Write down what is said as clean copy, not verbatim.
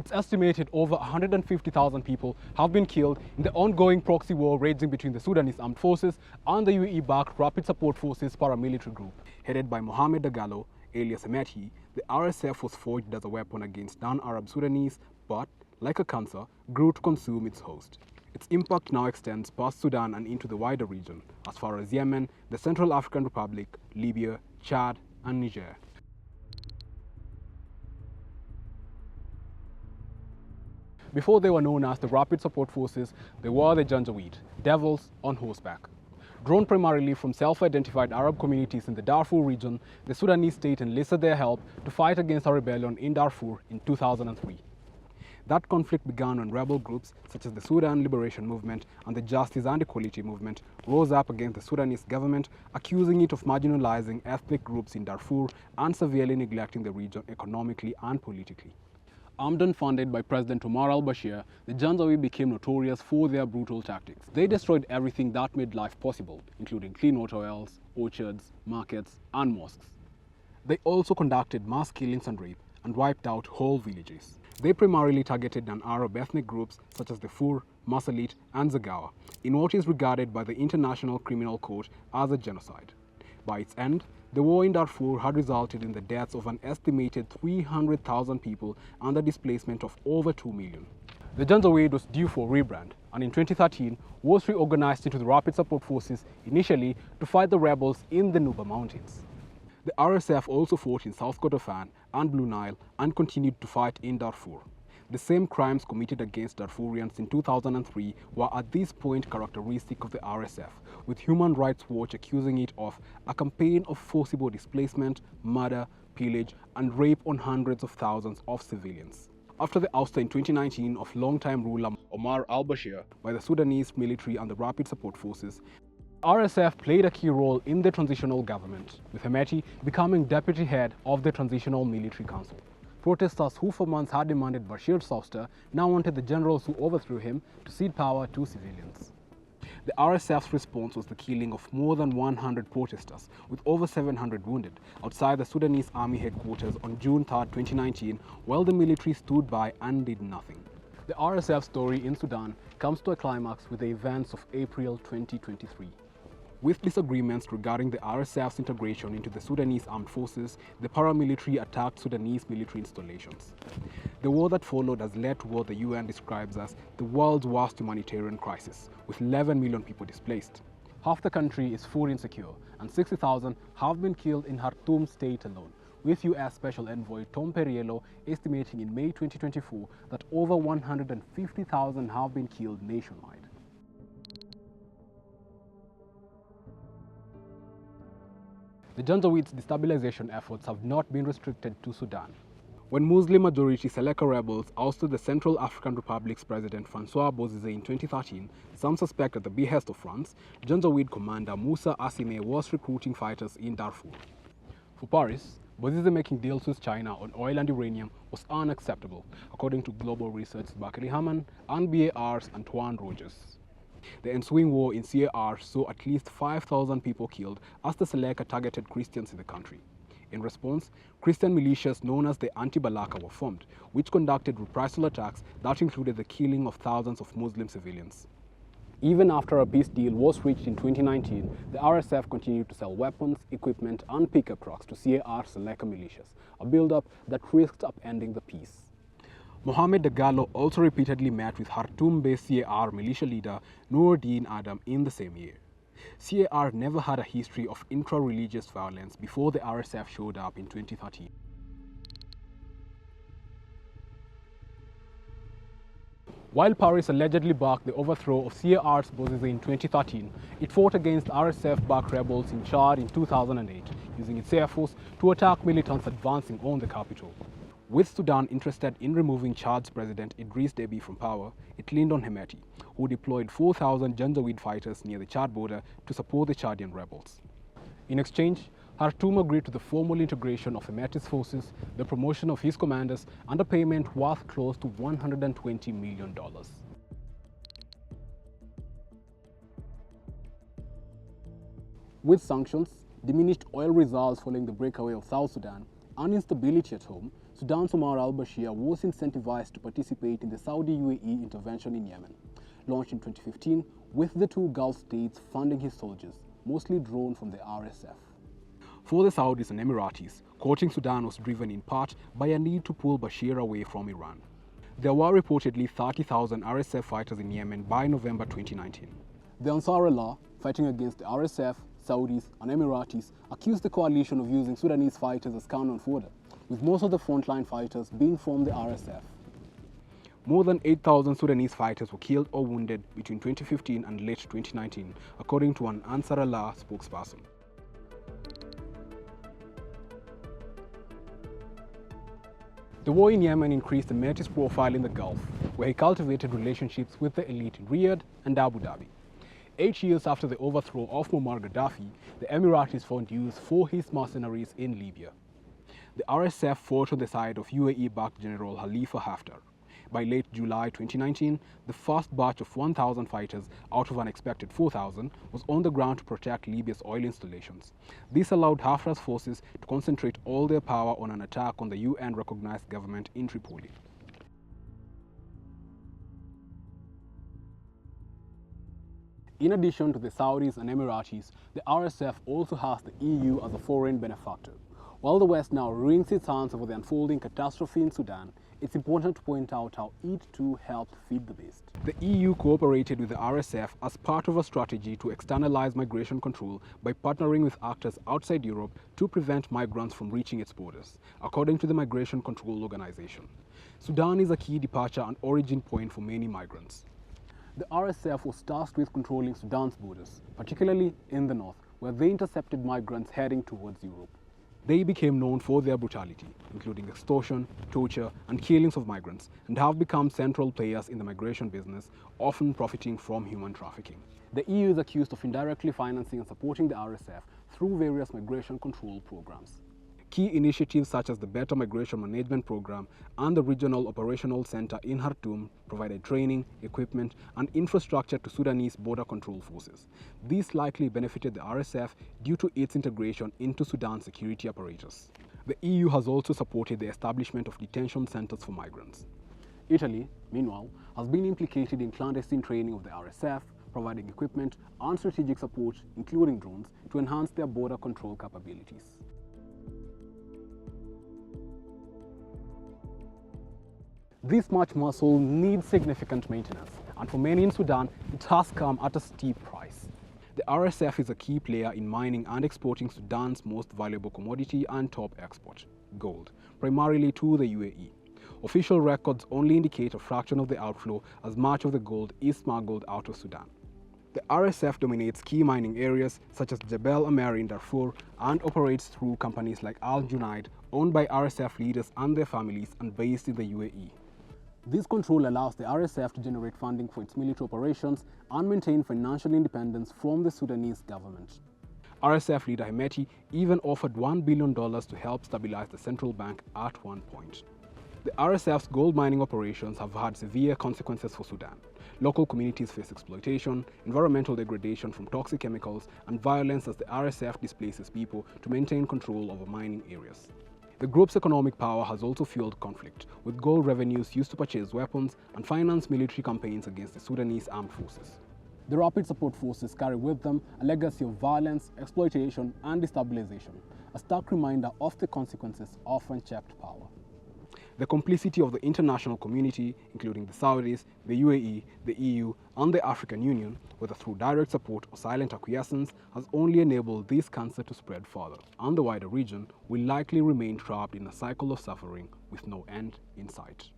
It's estimated over 150,000 people have been killed in the ongoing proxy war raging between the Sudanese Armed Forces and the UAE-backed Rapid Support Forces paramilitary group. Headed by Mohamed Dagalo, alias Hemeti, the RSF was forged as a weapon against non-Arab Sudanese, but, like a cancer, grew to consume its host. Its impact now extends past Sudan and into the wider region, as far as Yemen, the Central African Republic, Libya, Chad, and Niger. Before they were known as the Rapid Support Forces, they were the Janjaweed, devils on horseback. Drawn primarily from self-identified Arab communities in the Darfur region, the Sudanese state enlisted their help to fight against a rebellion in Darfur in 2003. That conflict began when rebel groups such as the Sudan Liberation Movement and the Justice and Equality Movement rose up against the Sudanese government, accusing it of marginalizing ethnic groups in Darfur and severely neglecting the region economically and politically. Armed and funded by President Omar al-Bashir, the Janjaweed became notorious for their brutal tactics. They destroyed everything that made life possible, including clean water wells, orchards, markets, and mosques. They also conducted mass killings and rape and wiped out whole villages. They primarily targeted non-Arab ethnic groups such as the Fur, Masalit, and Zagawa, in what is regarded by the International Criminal Court as a genocide. By its end, the war in Darfur had resulted in the deaths of an estimated 300,000 people and the displacement of over 2 million. The Janjaweed was due for rebrand, and in 2013 was reorganized into the Rapid Support Forces, initially to fight the rebels in the Nuba Mountains. The RSF also fought in South Kordofan and Blue Nile and continued to fight in Darfur. The same crimes committed against Darfurians in 2003 were at this point characteristic of the RSF, with Human Rights Watch accusing it of a campaign of forcible displacement, murder, pillage, and rape on hundreds of thousands of civilians. After the ouster in 2019 of longtime ruler Omar al-Bashir by the Sudanese military and the Rapid Support Forces, RSF played a key role in the transitional government, with Hemeti becoming deputy head of the Transitional Military Council. Protesters who for months had demanded Bashir's ouster now wanted the generals who overthrew him to cede power to civilians. The RSF's response was the killing of more than 100 protesters, with over 700 wounded, outside the Sudanese army headquarters on June 3, 2019, while the military stood by and did nothing. The RSF story in Sudan comes to a climax with the events of April 2023. With disagreements regarding the RSF's integration into the Sudanese armed forces, the paramilitary attacked Sudanese military installations. The war that followed has led to what the UN describes as the world's worst humanitarian crisis, with 11 million people displaced. Half the country is food insecure, and 60,000 have been killed in Khartoum state alone, with US Special Envoy Tom Perriello estimating in May 2024 that over 150,000 have been killed nationwide. The Janjaweed's destabilization efforts have not been restricted to Sudan. When Muslim-majority Seleka rebels ousted the Central African Republic's President Francois Bozize in 2013, some suspect at the behest of France, Janjaweed commander Moussa Assime was recruiting fighters in Darfur. For Paris, Bozize making deals with China on oil and uranium was unacceptable, according to Global Research's Bakary Haman and BAR's Antoine Rogers. The ensuing war in CAR saw at least 5,000 people killed as the Seleka targeted Christians in the country. In response, Christian militias known as the Anti-Balaka were formed, which conducted reprisal attacks that included the killing of thousands of Muslim civilians. Even after a peace deal was reached in 2019, the RSF continued to sell weapons, equipment, and pickup trucks to CAR Seleka militias, a build-up that risked upending the peace. Mohamed Dagalo also repeatedly met with Khartoum-based CAR militia leader Noordin Adam in the same year. CAR never had a history of intra-religious violence before the RSF showed up in 2013. While Paris allegedly backed the overthrow of CAR's Bozize in 2013, it fought against RSF-backed rebels in Chad in 2008, using its air force to attack militants advancing on the capital. With Sudan interested in removing Chad's president Idriss Deby from power, it leaned on Hemeti, who deployed 4,000 Janjaweed fighters near the Chad border to support the Chadian rebels. In exchange, Khartoum agreed to the formal integration of Hemeti's forces, the promotion of his commanders, and a payment worth close to $120 million. With sanctions, diminished oil reserves following the breakaway of South Sudan, and instability at home, Sudan's Omar al-Bashir was incentivized to participate in the Saudi UAE intervention in Yemen, launched in 2015 with the two Gulf states funding his soldiers, mostly drawn from the RSF. For the Saudis and Emiratis, courting Sudan was driven in part by a need to pull Bashir away from Iran. There were reportedly 30,000 RSF fighters in Yemen by November 2019. The Ansar Allah, fighting against the RSF, Saudis and Emiratis, accused the coalition of using Sudanese fighters as cannon fodder, with most of the frontline fighters being from the RSF. More than 8,000 Sudanese fighters were killed or wounded between 2015 and late 2019, according to an Ansar Allah spokesperson. The war in Yemen increased the Mercenaries' profile in the Gulf, where he cultivated relationships with the elite in Riyadh and Abu Dhabi. 8 years after the overthrow of Muammar Gaddafi, the Emiratis found use for his mercenaries in Libya. The RSF fought on the side of UAE-backed General Khalifa Haftar. By late July 2019, the first batch of 1,000 fighters out of an expected 4,000 was on the ground to protect Libya's oil installations. This allowed Haftar's forces to concentrate all their power on an attack on the UN-recognized government in Tripoli. In addition to the Saudis and Emiratis, the RSF also has the EU as a foreign benefactor. While the West now wrings its hands over the unfolding catastrophe in Sudan, it's important to point out how it too helped feed the beast. The EU cooperated with the RSF as part of a strategy to externalize migration control by partnering with actors outside Europe to prevent migrants from reaching its borders, according to the Migration Control Organization. Sudan is a key departure and origin point for many migrants. The RSF was tasked with controlling Sudan's borders, particularly in the north, where they intercepted migrants heading towards Europe. They became known for their brutality, including extortion, torture, and killings of migrants, and have become central players in the migration business, often profiting from human trafficking. The EU is accused of indirectly financing and supporting the RSF through various migration control programs. Key initiatives such as the Better Migration Management Program and the Regional Operational Center in Khartoum provided training, equipment, and infrastructure to Sudanese border control forces. This likely benefited the RSF due to its integration into Sudan's security apparatus. The EU has also supported the establishment of detention centers for migrants. Italy, meanwhile, has been implicated in clandestine training of the RSF, providing equipment and strategic support, including drones, to enhance their border control capabilities. This much muscle needs significant maintenance, and for many in Sudan, it has come at a steep price. The RSF is a key player in mining and exporting Sudan's most valuable commodity and top export, gold, primarily to the UAE. Official records only indicate a fraction of the outflow, as much of the gold is smuggled out of Sudan. The RSF dominates key mining areas such as Jebel Amer in Darfur and operates through companies like Al Junaid, owned by RSF leaders and their families and based in the UAE. This control allows the RSF to generate funding for its military operations and maintain financial independence from the Sudanese government. RSF leader Hemeti even offered $1 billion to help stabilize the central bank at one point. The RSF's gold mining operations have had severe consequences for Sudan. Local communities face exploitation, environmental degradation from toxic chemicals, and violence as the RSF displaces people to maintain control over mining areas. The group's economic power has also fueled conflict, with gold revenues used to purchase weapons and finance military campaigns against the Sudanese armed forces. The Rapid Support Forces carry with them a legacy of violence, exploitation, and destabilization, a stark reminder of the consequences of unchecked power. The complicity of the international community, including the Saudis, the UAE, the EU, and the African Union, whether through direct support or silent acquiescence, has only enabled this cancer to spread further, and the wider region will likely remain trapped in a cycle of suffering with no end in sight.